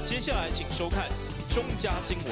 接下来请收看中嘉新闻。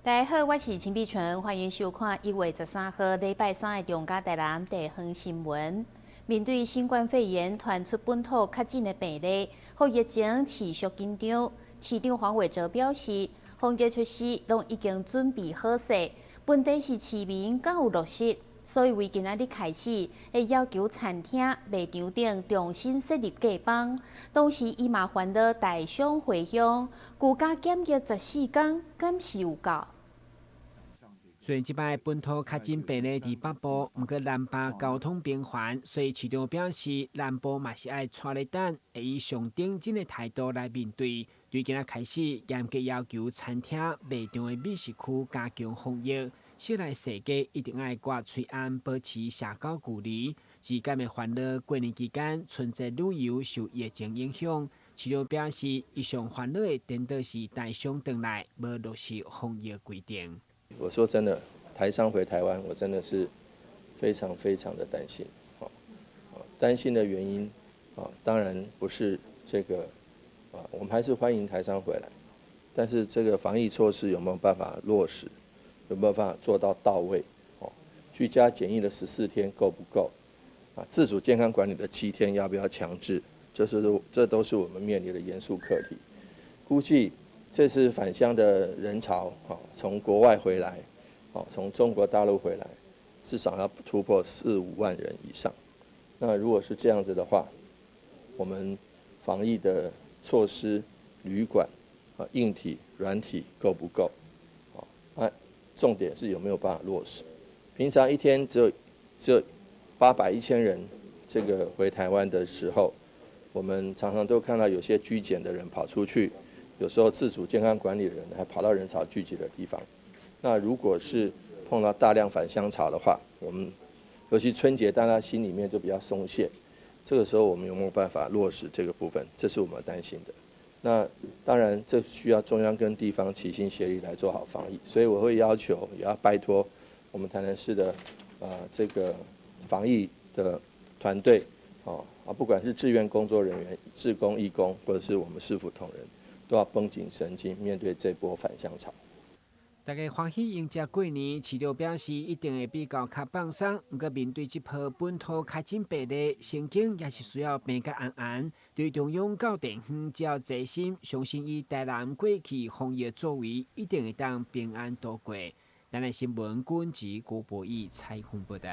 大家好，我是陈碧纯，欢迎收看1月13号礼拜3的中嘉台南地方新闻。面对新冠肺炎传出本土确诊的病例，和疫情持续紧张，市长黄伟哲表示，防疫措施拢已经准备好势，问题是市民敢有落实。所以，为今仔日开始，会要求餐厅、卖场等重新设立价房，同时伊嘛烦恼大商回乡，居家检疫14天，敢是有够？虽然即摆本土确诊病例伫北部，毋过南北交通平缓，所以市长表示，南部嘛是爱带咧等，会以上顶真的态度来面对。对今仔开始，严格要求餐厅、卖场的美食区加强防疫。室内设计一定要挂喙安，保持社交距离。至今的烦恼，过年期间春节旅游受疫情影响，市长表示，伊上烦恼的颠倒是大商回来无落实防疫规定。我说真的，台商回台湾，我真的是非常非常的担心。担心的原因当然不是这个我们还是欢迎台商回来，但是这个防疫措施有没有办法落实？有没有办法做到位？居家检疫的14天够不够？自主健康管理的7天要不要强制？这都是我们面临的严肃课题。估计这次返乡的人潮，从国外回来，从中国大陆回来，至少要突破4、5万人以上。那如果是这样子的话，我们防疫的措施、旅馆、硬体、软体够不够？重点是有没有办法落实。平常一天只有800、1000人这个回台湾的时候，我们常常都看到有些居检的人跑出去，有时候自主健康管理的人还跑到人潮聚集的地方。那如果是碰到大量返乡潮的话，我们尤其春节大家心里面就比较松懈，这个时候我们有没有办法落实这个部分，这是我们担心的。那当然，这需要中央跟地方齐心协力来做好防疫，所以我会要求，也要拜托我们台南市的这个防疫的团队，不管是志愿工作人员、志工、义工，或者是我们市府同仁，都要绷紧神经，面对这波返乡潮。大家欢喜迎接过年，市长表示一定会比较较放松。不过面对这波本土确诊病例，神经也是需要平甲安安。对中央到地方只要齐心，相信以台南过去防疫作为，一定会当平安度过。咱的新闻军及郭博义采访报道。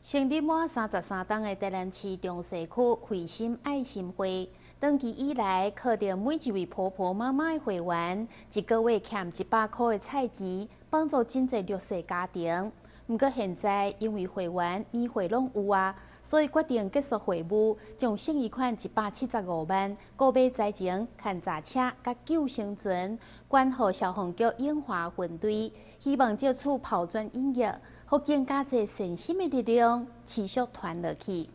成立满33天的台南市中西区惠心爱心会，长期以来靠着每一位婆婆妈妈的会员，一个月欠100块的菜钱，帮助真侪弱势家庭。不过现在因为会员年会拢有所以决定结束会务，将剩余款175万，购买灾情、勘查车、甲救生船，捐予消防局永华分队，希望借此抛砖引玉。互更加侪善心的力量持续传落去。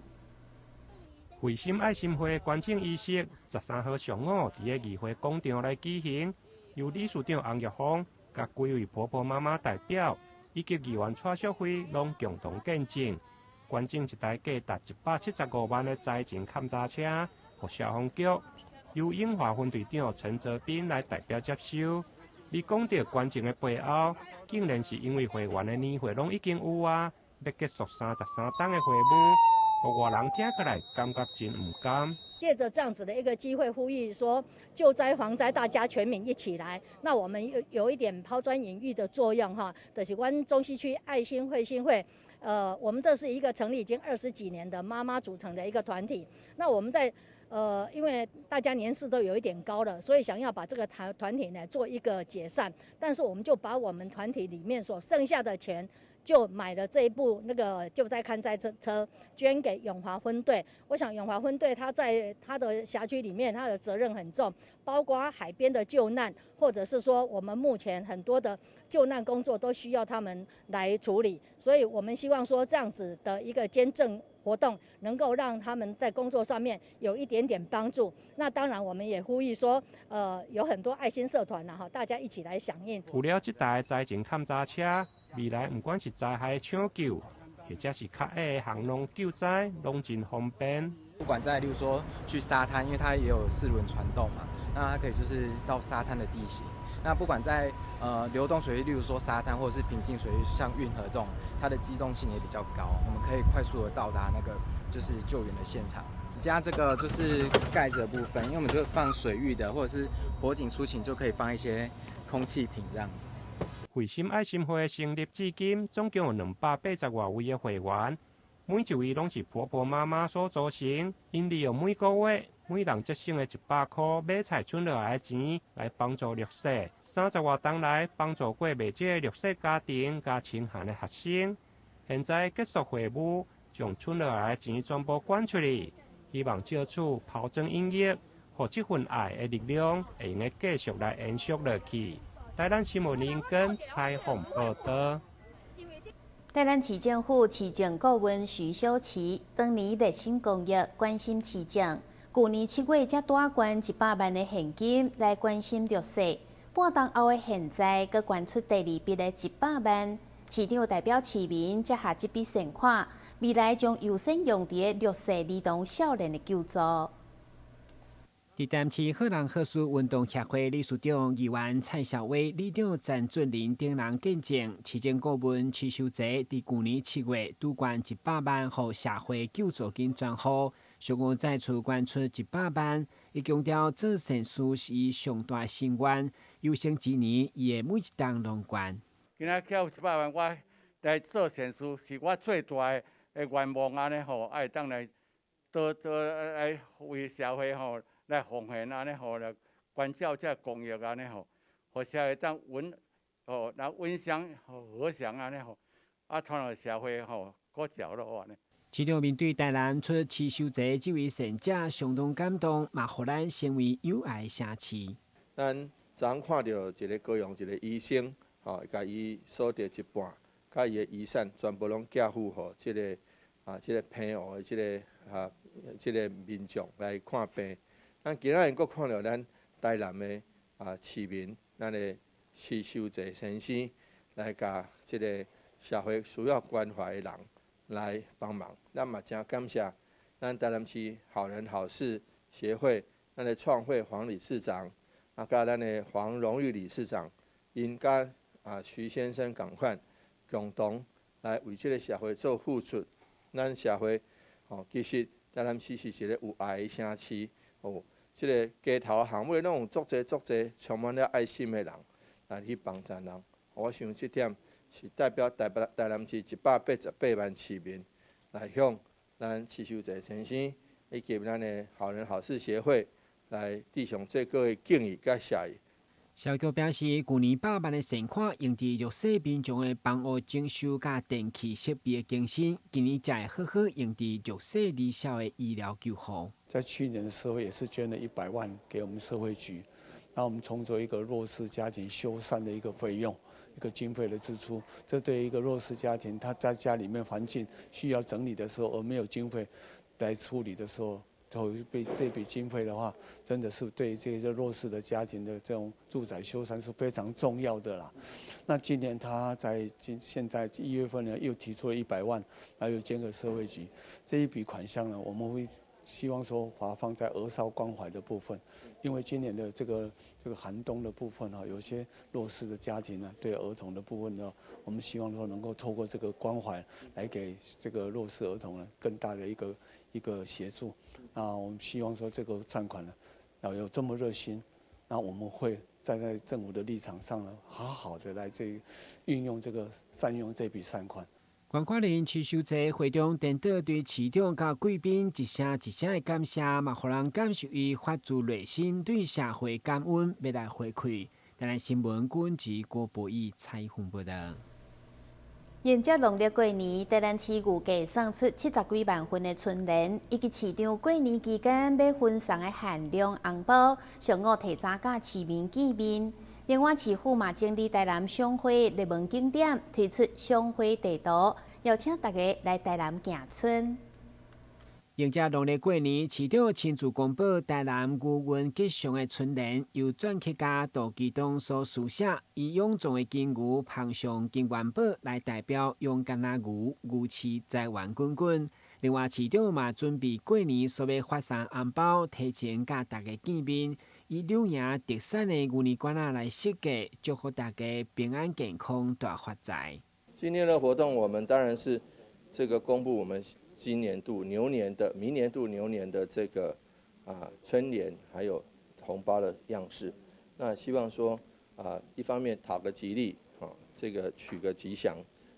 惠心爱心会捐赠仪式13号上午伫个议会广场来举行，由理事长洪玉芳、甲几位婆婆妈妈代表以及议员蔡淑惠拢共同见证，捐赠一台价达175万的灾情勘查车，互消防局由永华分队长陈泽斌来代表接收。你讲到捐赠的背后，竟然是因为会员的年会拢已经有要结束33天的会务，互外人听起来感觉真唔甘。借着这样子的一个机会，呼吁说救灾防灾，大家全民一起来。那我们有一点抛砖引玉的作用就是我们中西区爱心会心会，我们这是一个成立已经20几年的妈妈组成的一个团体。那我们在因为大家年事都有一点高了，所以想要把这个团体呢做一个解散，但是我们就把我们团体里面所剩下的钱，就买了这一部那个救灾勘灾车，捐给永华分队。我想永华分队他在他的辖区里面，他的责任很重，包括海边的救难，或者是说我们目前很多的救难工作都需要他们来处理，所以我们希望说这样子的一个捐赠活动，能够让他们在工作上面有一点点帮助。那当然，我们也呼吁说，有很多爱心社团啦，大家一起来响应。有了这台灾情勘查车，未来不管是灾害抢救，或者是较矮的航龙救灾，拢真方便。不管在例如说去沙滩，因为它也有4轮传动嘛，那它可以就是到沙滩的地形。那不管在流动水域，例如说沙滩或者是平静水域，像运河这种，它的机动性也比较高，我们可以快速的到达那个就是救援的现场。加这个就是盖子的部分，因为我们就放水域的，或者是火警出勤就可以放一些空气瓶这样子。慧心爱心会成立至今，总共有280多位的会员，每一位拢是婆婆妈妈所组成，因利用每个月每人节省的100块买菜存落来的钱来帮助弱势。30多年来，帮助过未少弱势家庭加清寒的学生。现在结束会务，将存落来的钱全部捐出去，希望借此抛砖引玉，让这份爱的力量会用继续来延续落去。台南新闻林根采访报道。台南市政府市政顾问徐小琪当年热心公益，关心市政。去年7月才大捐100万的现金来关心弱势，半年后的现在，佮捐出第2笔的100万。市长代表市民接下这笔善款，未来将优先用伫弱势儿童少年的救助。伫淡市好人好事运动协会理事长议员蔡小薇、理事长詹俊林等人见证，市政顾问徐秀泽伫去年7月拄捐100万予社会救助金专户，上午再次捐出100万，伊强调做善事是伊上大心愿，有生之年伊会每一档拢捐。今仔捡100万，我来做善事，是我最大的愿望安尼吼，爱当来多来为社会吼。来奉献安尼吼，来关照这公益安尼吼，互社会当来温祥和祥安尼吼，传到社会吼各角落安尼。市长面对台南出市修者这位善者，相当感动，嘛互咱成为友爱城市。咱昨看到一个高雄一个医生，甲伊所得一半，甲伊的遗产全部拢寄付互这个平湖的这个民众来看病。咱今仔日阁看到咱台南的市民，咱的市修者先生来甲即个社会需要关怀的人来帮忙，咱嘛真感谢咱台南市好人好事协会，咱的创会黄理事长，甲咱的黄荣誉理事长，因甲徐先生共款共同来为即个社会做付出。咱社会其实台南市是一个有爱的城市即个街头巷尾拢有足侪充满了爱心的人来去帮助人。我想这点是代表台南市188万市民来向咱市修者先生以及咱的好人好事协会来致上最高的敬意甲谢意。消局表示，去年100万的善款用伫弱势民众的房屋整修甲电器设备的更新，今年才会好好用伫弱势儿少的医疗救护。在去年的时候也是捐了100万给我们社会局，那我们重做一个弱势家庭修缮的一个费用，一个经费的支出。这对于一个弱势家庭，他在家里面环境需要整理的时候，而没有经费来处理的时候。这笔经费的话，真的是对这些弱势的家庭的这种住宅修缮是非常重要的啦。那今年他现在1月份呢，又提出了100万，还有捐给社会局。这一笔款项呢，我们会希望说把它放在儿少关怀的部分，因为今年的这个寒冬的部分有些弱势的家庭呢，对儿童的部分呢，我们希望说能够透过这个关怀来给这个弱势儿童呢更大的一个协助。那我们希望说这个善款呢，要有这么热心，那我们会站在政府的立场上呢，好好的来善用这笔善款。关怀人徐秀泽会中电导对市长甲贵宾一声一声的感谢，嘛，互人感受伊发自内心对社会感恩，要来回馈。台南新闻军及郭博义采访报道。迎接农历过年，台南市预计送出70几万份的春联，以及市场过年期间要分送的限量红包，上午提早甲市民见面。另外，市府嘛整理台南赏花热门景点，推出赏花地图，邀请大家来台南行春。迎接农历过年，市长亲自公布台南渔运吉祥的春联，由篆刻家杜基东所书写，以勇壮的金鱼捧上金元宝来代表勇敢的鱼，鱼翅财源滚滚。另外，市长嘛准备过年所要发送红包，提前甲大家见面，以柳营特产的牛年罐来设计，祝福大家平安健康，大发财。今天的活动，我们当然是这个公布我们今年度牛年的、明年度牛年的这个春联，还有红包的样式。那希望说一方面讨个吉利这个取个吉祥；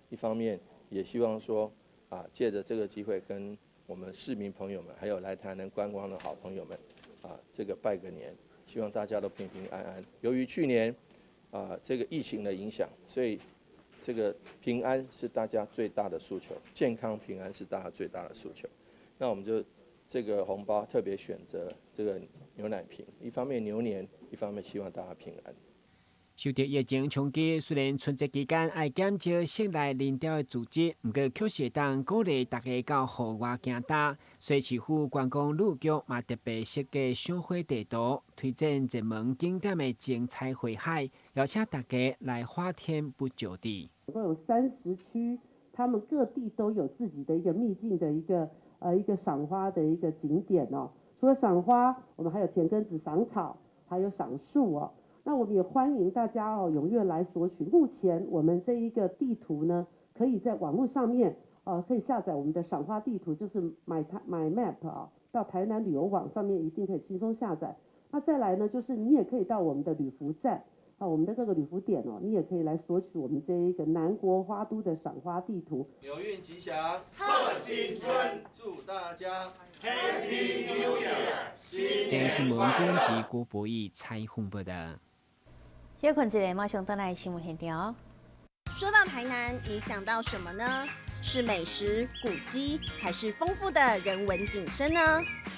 一方面也希望说借着这个机会跟我们市民朋友们，还有来台南观光的好朋友们这个拜个年，希望大家都平平安安。由于去年这个疫情的影响，所以这个平安是大家最大的诉求，健康平安是大家最大的诉求。那我们就这个红包特别选择这个牛奶瓶，一方面牛年，一方面希望大家平安。受到疫情冲击，虽然春节期间爱减少室内人潮的组织，不过确实当鼓励大家到户外行踏。所以市府观光旅局嘛特别设计赏花地图，推荐热门景点的精彩花海，邀请大家来花天不久地。总共有30区，他们各地都有自己的一个秘境的一个赏花的一个景点哦。除了赏花，我们还有田埂子赏草，还有赏树哦。那我们也欢迎大家踊跃来索取。目前我们这一个地图呢，可以在网络上面可以下载我们的赏花地图，就是 My Map 到台南旅游网上面一定可以轻松下载。那再来呢，就是你也可以到我们的旅服站我们的各个旅服点你也可以来索取我们这一个南国花都的赏花地图。牛运吉祥，贺新春，祝大家 Happy New Year！ 电视新闻编辑郭博义采访报道。休困一下，马上登来新闻现场。说到台南，你想到什么呢？是美食、古迹，还是丰富的人文景深呢？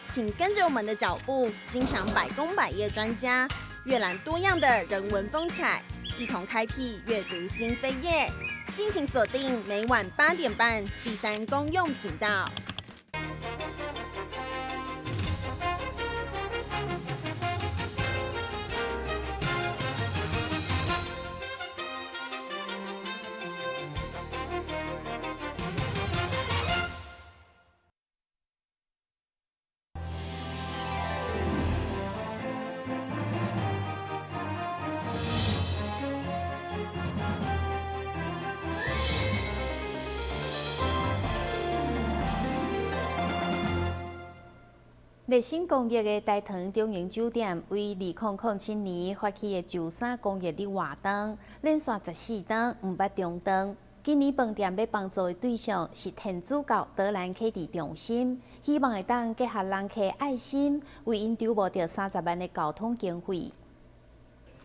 请跟着我们的脚步，欣赏百工百业专家阅览多样的人文风采，一同开辟阅读新飞页。敬请锁定每晚8点半第3公用频道。热心公益的大唐中营酒店为2007年发起的13公益日活动，连续14档唔捌中档。今年饭店要帮助的对象是天主教德兰启迪中心，希望会当结合人客爱心，为因筹募到30万的交通经费。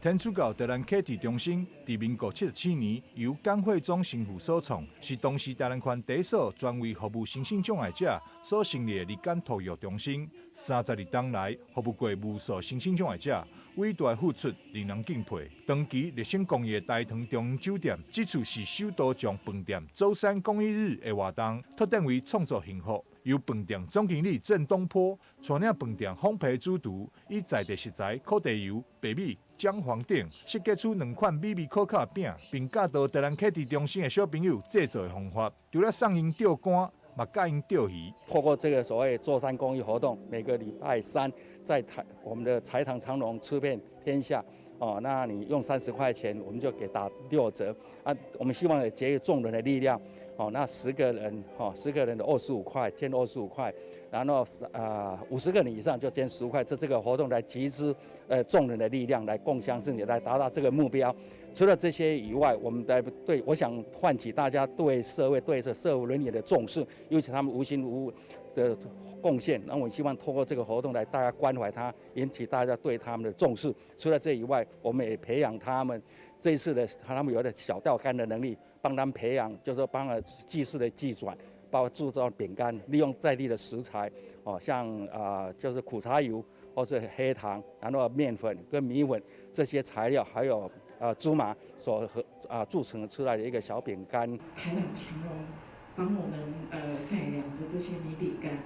天主教德兰启迪中心伫民国77年由简惠忠神父所创，是当时台南县第一所专为服务身心障碍者所成立的日间托育中心。32档来服务过无数身心障碍者，伟大付出令人敬佩。长期热心公益的大唐中央酒店，这次是首度将饭店周3公益日的活动拓展为创造幸福。由饭店总经理郑东坡带领饭店烘焙主厨，以在地食材烤地油、白米、姜黄等设计出2款美味可口饼，并教导德兰启迪中心的小朋友制作的方法，除了送因钓竿，嘛教因钓鱼。透过这个所谓周3公益活动，每个礼拜3在我们的财堂长隆吃遍天下。那你用30块钱，我们就给打6折啊！我们希望也节约众人的力量。那10个人，10个人的25块，捐25块，然后50个人以上就捐15块。这个活动来集资众人的力量，来共襄盛举，来达到这个目标。除了这些以外，我们我想唤起大家对社会、对社会伦理的重视，尤其他们无形无物的贡献。那我希望透过这个活动来大家关怀他，引起大家对他们的重视。除了这以外，我们也培养他们这一次的他们有的小钓竿的能力，帮他们培养，就是帮了技术的技转，包括制造饼干，利用在地的食材，像就是苦茶油或是黑糖，然后面粉跟米粉这些材料，还有芝麻所铸成出来的一个小饼干。台长强荣帮我们改良的这些米饼干，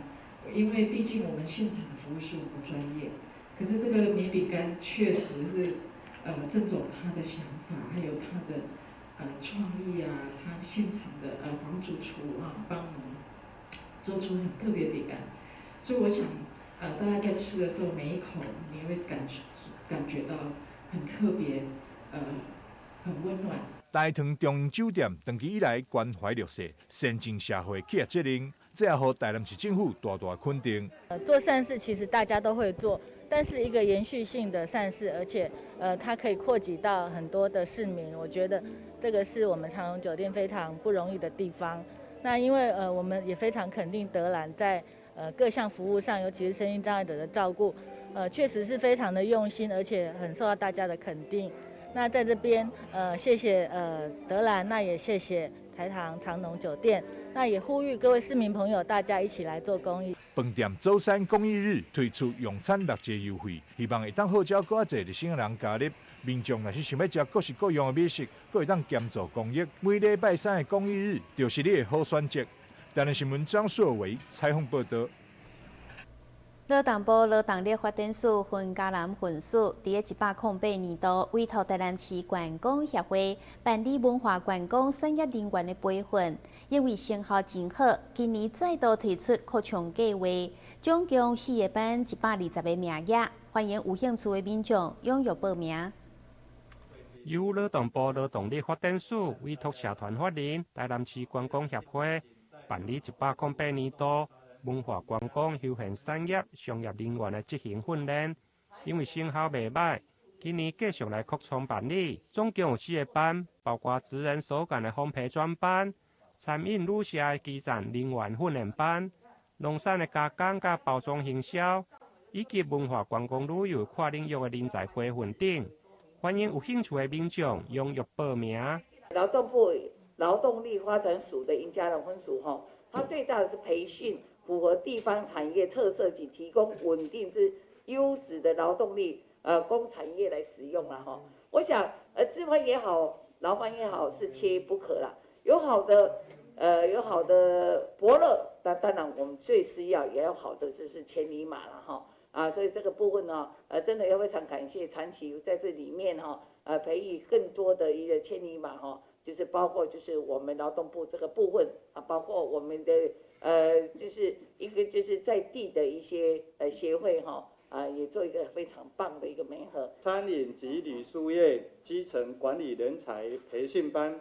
因为毕竟我们现场服务是我们的专业，可是这个米饼干确实是郑总他的想法，还有他的创意啊，他现场的黄主厨啊帮我们做出很特别的饼干，所以我想大家在吃的时候每一口你会感觉到很特别，很温暖。大同中央酒店长期以来关怀弱势、善尽社会企业责任，这也让台南市政府大大肯定。做善事其实大家都会做，但是一个延续性的善事，而且它可以扩及到很多的市民，我觉得这个是我们长荣酒店非常不容易的地方。那因为我们也非常肯定德兰在各项服务上，尤其是身心障碍者的照顾，确实是非常的用心，而且很受到大家的肯定。那在这边，谢谢德兰，那也谢谢台糖长荣酒店，那也呼吁各位市民朋友，大家一起来做公益。饭店周三公益日推出用餐6折优惠，希望会当号召更侪热心人加入。民众若是想要吃各式各样的美食，阁会当兼做公益。每礼拜3的公益日，就是你的好选择。台南新闻张硕伟采访报道。劳动部劳动力发展署分嘉南分署伫108年度委托台南市观光协会办理文化观光产业人员的培训，因为成效真好，今年再度推出扩充计划，总共4个班120个名额，欢迎有兴趣的民众踊跃报名。由劳动部劳动力发展署委托社团法人台南市观光协会办理108年度文化观光休闲产业商业人员的执行训练，因为成效袂歹，今年继续来扩充办理，总共有4个班，包括职人所干的烘焙专班、餐饮旅社的基站人员训练班、农产的加工甲包装行销，以及文化观光旅游跨领域的人才培训等。欢迎有兴趣的民众踊跃报名。劳动部劳动力发展署的殷家人分署它最大的是培训符合地方产业特色及提供稳定之优质的劳动力，供产业来使用啦我想，资方也好，劳方也好，是缺不可啦。有好的伯乐，那当然我们最需要也有好的就是千里马啦所以这个部分真的要非常感谢长期在这里面培育更多的一个千里马就是包括就是我们劳动部这个部分包括我们的就是一个就是在地的一些协会也做一个非常棒的一个媒合。餐饮及旅宿业基层管理人才培训班，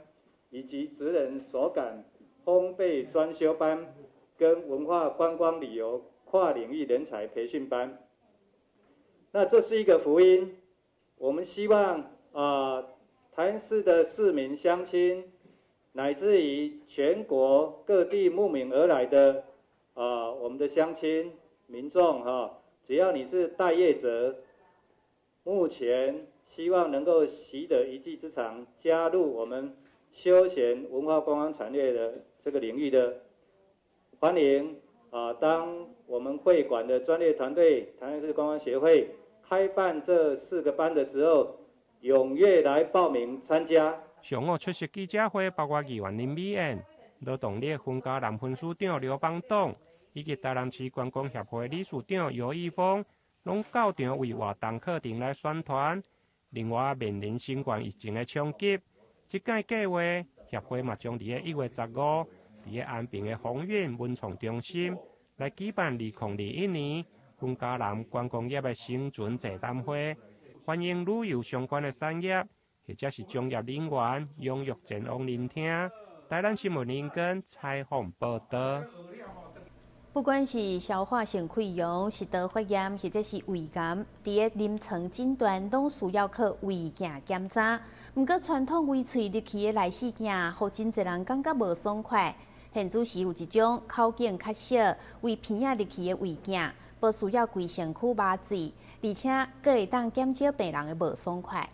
以及职人手感烘焙专修班，跟文化观光旅游跨领域人才培训班。那这是一个福音，我们希望台南市的市民乡亲，乃至于全国各地慕名而来的我们的乡亲民众只要你是待业者，目前希望能够习得一技之长，加入我们休闲文化观光产业的这个领域的，欢迎当我们会馆的专业团队台南市观光协会开办这4个班的时候，踊跃来报名参加。上午出席记者会，包括议员林美燕、劳动力分嘉南分署长刘邦栋，以及台南市观光协会理事长尤义峰，拢到场为活动课程来宣传。另外，面临新冠疫情的冲击，这届计划协会嘛将伫1月15伫安平的鸿运文创中心来举办2021年分嘉南观光业的生存座谈会，欢迎旅游相关的产业或者是从业人员踊跃前往聆听。台南新闻林根采访报道。不管是消化性溃疡、食道发炎或者是胃癌，伫临床诊断拢需要靠胃镜检查。毋过传统胃喙入去的内视镜，互真侪人感觉无爽快。现主是有一种口径较小、胃片仔入去的胃镜，无需要规身躯麻醉，而且阁会当减少病人的无爽快。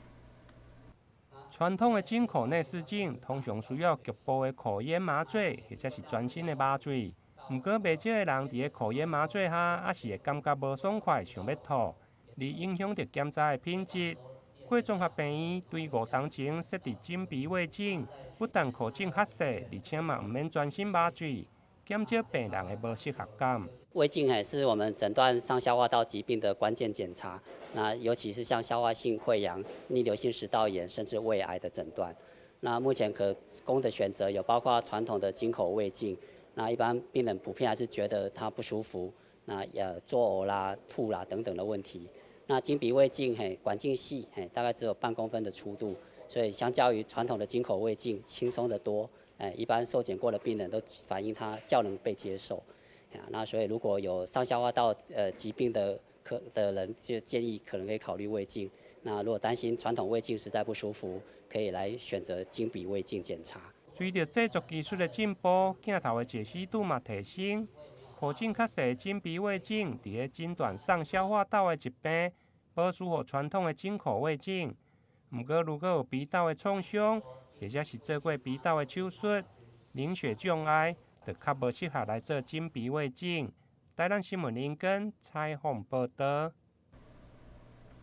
传统的进口内视镜通常需要局部的口咽麻醉或者是全身的麻醉。毋过，袂少的人伫口咽麻醉下，也是会感觉无爽快，想要吐，而影响着检查的品质。贵综合病院对5当前设置诊鼻胃镜，不但口径较细，而且嘛毋免全身麻醉，减少病人的无适合感。胃镜是我们诊断上消化道疾病的关键检查，那尤其是像消化性溃疡、逆流性食道炎，甚至胃癌的诊断。那目前可供的选择有包括传统的经口胃镜，那一般病人普遍还是觉得他不舒服，那作呕啦、吐啦等等的问题。那经鼻胃镜管径细，大概只有半公分的粗度，所以相较于传统的经口胃镜轻松得多。一般受检过的病人都反映它较能被接受。那所以如果有上消化道疾病的人，就建议可能可以考虑胃镜。那如果担心传统胃镜实在不舒服，可以来选择经鼻胃镜检查。随着制作技术的进步，镜头的解析度嘛提升。可见较细的经鼻胃镜，伫咧诊断上消化道的疾病，无输予传统的经口胃镜。毋过，如果有鼻道的创伤，或者是做过鼻道的手术、凝血障碍，就较无适合来做经鼻胃镜。台南新闻林根采访报道。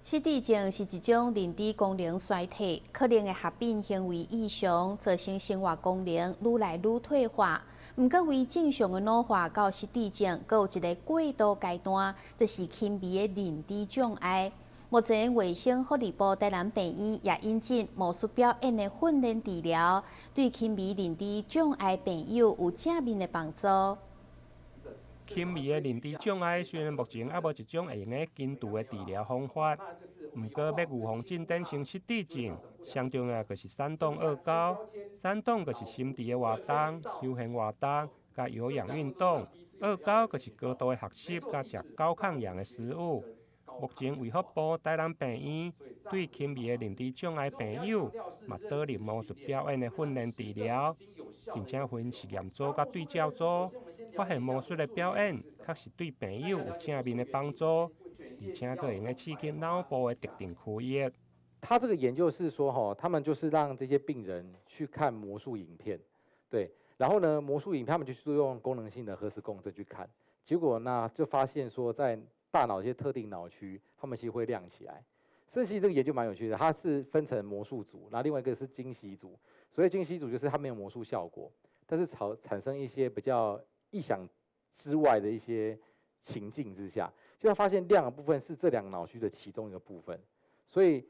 失智症是一种认知功能衰退，可能会合并行为异常，造成生活功能愈来愈退化。毋过，为正常的老化到失智症，阁有一个过渡阶段，就是轻微的认知障碍。目前，卫生福利部台南病院也引进魔术表演的训练治疗，对轻微认知障碍病友有正面的帮助。轻微的认知障碍虽然目前还无一种会用的根治的治疗方法，不过要预防进展成失智症，上重要就是散动恶高。散动就是心智的活动、休闲活动、甲有氧运动。恶高就是高度的学习甲食高抗氧的食物。目前卫福部台南病院对轻微的认知障碍病友，嘛导入魔术表演的训练治疗，并且分实验组甲对照组。发现魔术的表演确实对病友有正面的帮助，而且可用来刺激脑部的特定区域。他这个研究是说，他们就是让这些病人去看魔术影片，对，然后呢，魔术影片他们就是用功能性的核磁共振去看，结果呢就发现说，在大脑一些特定脑区，他们其实会亮起来。甚至这个研究蛮有趣的，它是分成魔术组，然后另外一个是惊喜组。所以惊喜组就是它没有魔术效果，但是产生一些比较意想之外的一些情境之下，就他发现亮的部分是这两个脑区的其中一个部分，所以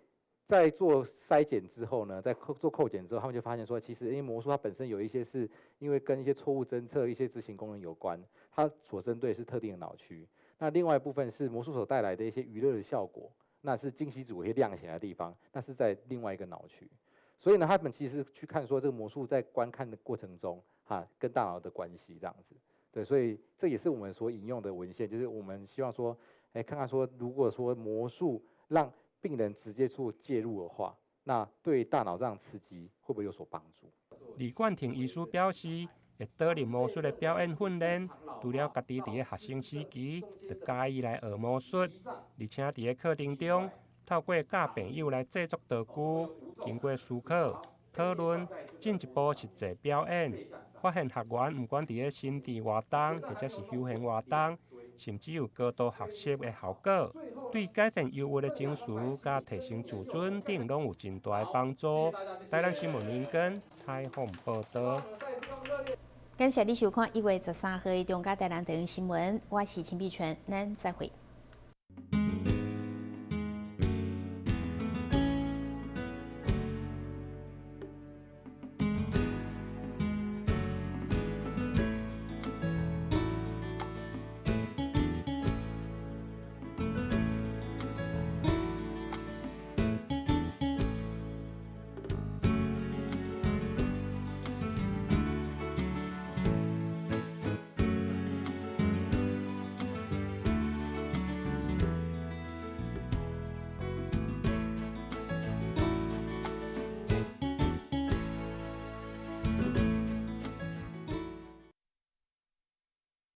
在做筛检之后呢，在做扣检之后，他们就发现说，其实因为魔术它本身有一些是因为跟一些错误侦测、一些执行功能有关，它所针对是特定的脑区。那另外一部分是魔术所带来的一些娱乐的效果，那是惊喜组会亮起来的地方，那是在另外一个脑区。所以呢，他们其实去看说这个魔术在观看的过程中，跟大脑的关系这样子。对，所以这也是我们所引用的文献，就是我们希望说，看看说，如果说魔术让病人直接做介入的话，那对大脑这样刺激会不会有所帮助？李冠廷医师表示，会导入魔术的表演训练，除了家己伫个学生时期就介意来学魔术，而且伫个课程中，透过教朋友来制作道具，经过思考、讨论，进一步实际表演，发现学员不管伫个心智活动或者是休闲活动，甚至有高度学习的效果，对改善忧郁的情绪、甲提升自尊等，拢有真大的帮助。台南新闻林根采访报道。感谢你收看1月13号的中嘉台南台湾新闻，我是陈碧泉，咱再会。